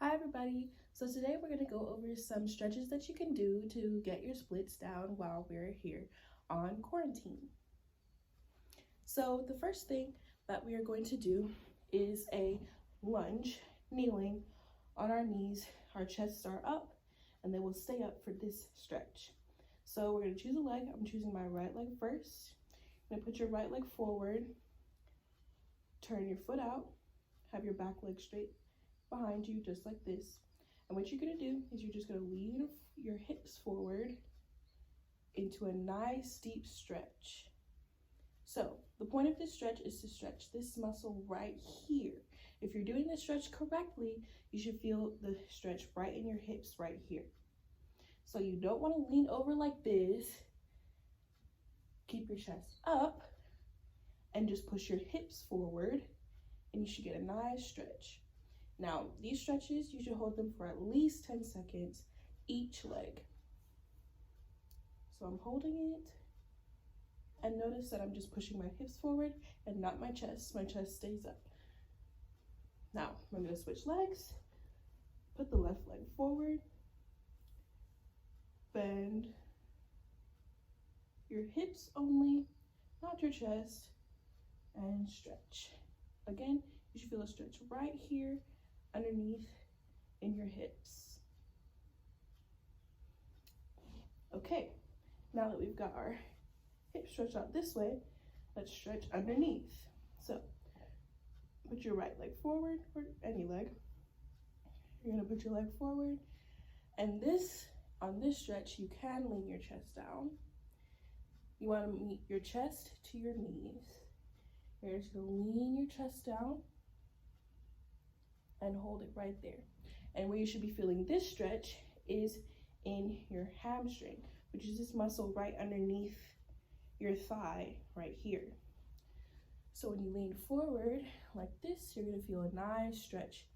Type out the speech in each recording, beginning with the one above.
Hi everybody. So today we're going to go over some stretches that you can do to get your splits down while we're here on quarantine. So the first thing that we are going to do is a lunge, kneeling on our knees. Our chests are up and they will stay up for this stretch. So we're going to choose a leg. I'm choosing my right leg first. You're going to put your right leg forward, turn your foot out, have your back leg straight behind you just like this. And what you're going to do is you're just going to lean your hips forward into a nice deep stretch. So the point of this stretch is to stretch this muscle right here. If you're doing this stretch correctly, you should feel the stretch right in your hips right here. So you don't want to lean over like this. Keep your chest up and just push your hips forward and you should get a nice stretch. Now, these stretches, you should hold them for at least 10 seconds each leg. So I'm holding it, and notice that I'm just pushing my hips forward and not my chest. My chest stays up. Now, I'm going to switch legs. Put the left leg forward. Bend your hips only, not your chest, and stretch. Again, you should feel a stretch right here underneath in your hips. Okay, now that we've got our hips stretched out this way, let's stretch underneath. So put your right leg forward, or any leg. You're gonna put your leg forward, and on this stretch, you can lean your chest down. You wanna meet your chest to your knees. You're just gonna lean your chest down and hold it right there. And where you should be feeling this stretch is in your hamstring, which is this muscle right underneath your thigh right here. So when you lean forward like this, you're gonna feel a nice stretch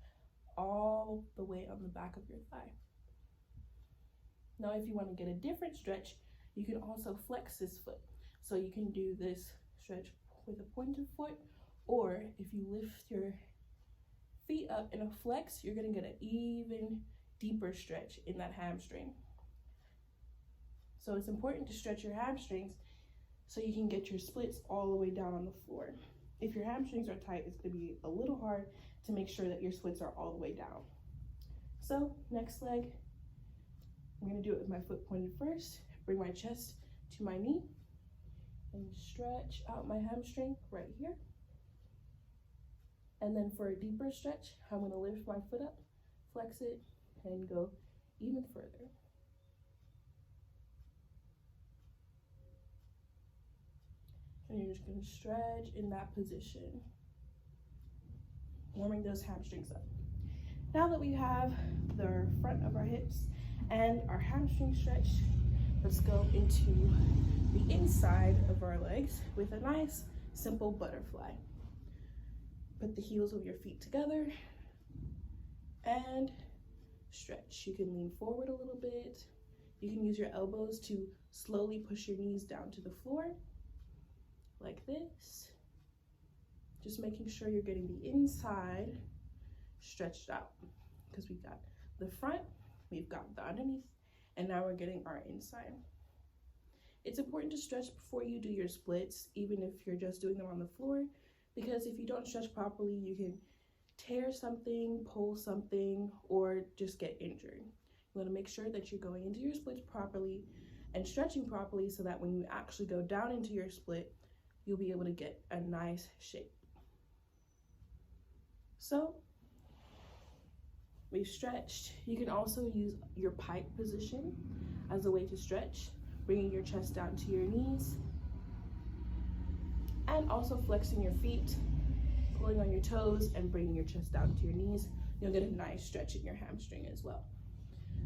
all the way on the back of your thigh. Now, if you wanna get a different stretch, you can also flex this foot. So you can do this stretch with a pointed foot, or if you lift your feet up in a flex, you're gonna get an even deeper stretch in that hamstring. So it's important to stretch your hamstrings so you can get your splits all the way down on the floor. If your hamstrings are tight, it's gonna be a little hard to make sure that your splits are all the way down. So next leg, I'm gonna do it with my foot pointed first. Bring my chest to my knee and stretch out my hamstring right here. And then for a deeper stretch, I'm gonna lift my foot up, flex it, and go even further. And you're just gonna stretch in that position, warming those hamstrings up. Now that we have the front of our hips and our hamstring stretched, let's go into the inside of our legs with a nice, simple butterfly. Put the heels of your feet together and stretch. You can lean forward a little bit. You can use your elbows to slowly push your knees down to the floor, like this. Just making sure you're getting the inside stretched out, because we've got the front, we've got the underneath, and now we're getting our inside. It's important to stretch before you do your splits, even if you're just doing them on the floor, because if you don't stretch properly, you can tear something, pull something, or just get injured. You want to make sure that you're going into your splits properly and stretching properly so that when you actually go down into your split, you'll be able to get a nice shape. So we've stretched. You can also use your pike position as a way to stretch, bringing your chest down to your knees, and also flexing your feet, pulling on your toes, and bringing your chest down to your knees. You'll get a nice stretch in your hamstring as well.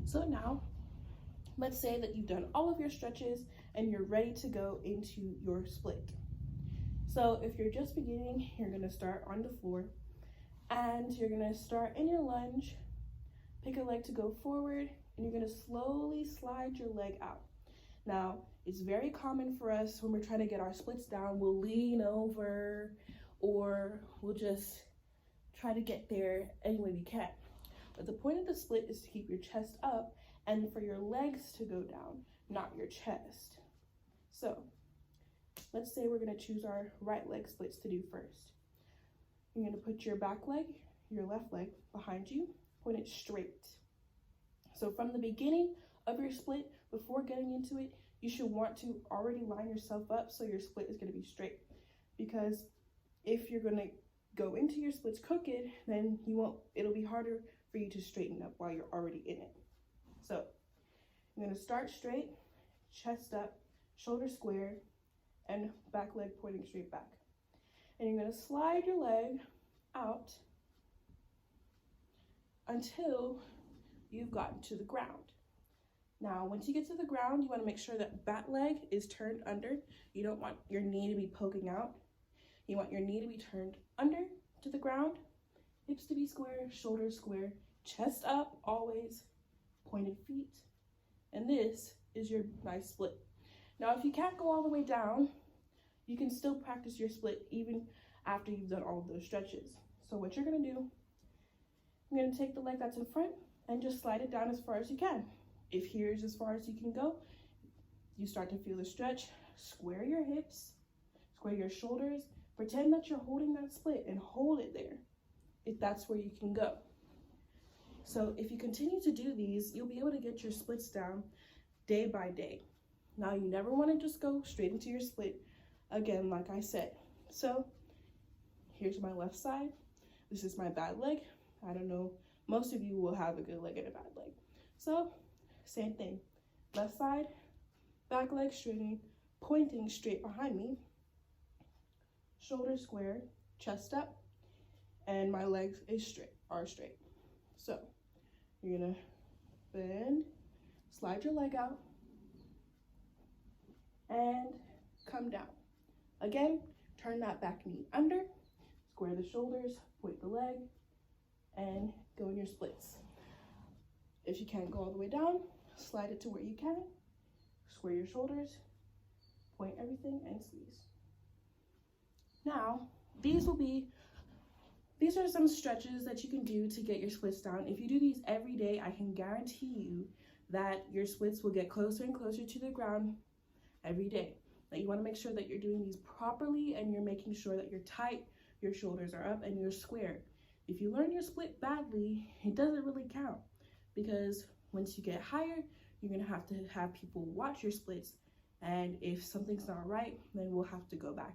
So now, let's say that you've done all of your stretches and you're ready to go into your split. So if you're just beginning, you're gonna start on the floor, and you're gonna start in your lunge, pick a leg to go forward, and you're gonna slowly slide your leg out. Now, it's very common for us when we're trying to get our splits down, we'll lean over, or we'll just try to get there any way we can. But the point of the split is to keep your chest up and for your legs to go down, not your chest. So let's say we're gonna choose our right leg splits to do first. You're gonna put your back leg, your left leg behind you, point it straight. So from the beginning of your split, before getting into it, you should want to already line yourself up so your split is gonna be straight. Because if you're gonna go into your splits crooked, then it'll be harder for you to straighten up while you're already in it. So you're gonna start straight, chest up, shoulder square, and back leg pointing straight back. And you're gonna slide your leg out until you've gotten to the ground. Now, once you get to the ground, you wanna make sure that back leg is turned under. You don't want your knee to be poking out. You want your knee to be turned under to the ground, hips to be square, shoulders square, chest up, always, pointed feet. And this is your nice split. Now, if you can't go all the way down, you can still practice your split even after you've done all of those stretches. So what you're gonna do, you're gonna take the leg that's in front and just slide it down as far as you can. If here's as far as you can go, you start to feel the stretch, square your hips, square your shoulders, pretend that you're holding that split and hold it there if that's where you can go. So if you continue to do these, you'll be able to get your splits down day by day. Now you never want to just go straight into your split again, like I said. So here's my left side. This is my bad leg. I don't know, most of you will have a good leg and a bad leg. So same thing, left side, back leg straightening, pointing straight behind me, shoulder square, chest up, and my legs are straight. So you're gonna bend, slide your leg out, and come down. Again, turn that back knee under, square the shoulders, point the leg, and go in your splits. If you can't go all the way down, slide it to where you can, square your shoulders, point everything, and squeeze. Now, these are some stretches that you can do to get your splits down. If you do these every day, I can guarantee you that your splits will get closer and closer to the ground every day. Now, you want to make sure that you're doing these properly and you're making sure that you're tight, your shoulders are up, and you're square. If you learn your split badly, it doesn't really count, because once you get higher, you're going to have people watch your splits, and if something's not right, then we'll have to go back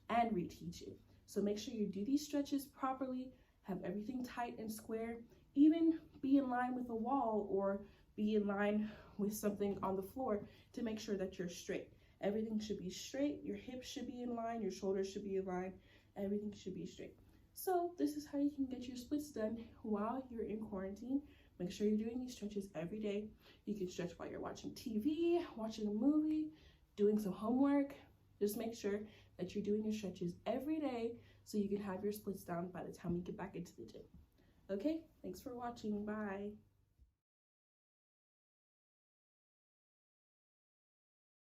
and reteach it. So make sure you do these stretches properly, have everything tight and square, even be in line with a wall or be in line with something on the floor to make sure that you're straight. Everything should be straight, your hips should be in line, your shoulders should be in line, everything should be straight. So this is how you can get your splits done while you're in quarantine. Make sure you're doing these stretches every day. You can stretch while you're watching TV, watching a movie, doing some homework. Just make sure that you're doing your stretches every day so you can have your splits down by the time you get back into the gym. Okay, thanks for watching. Bye.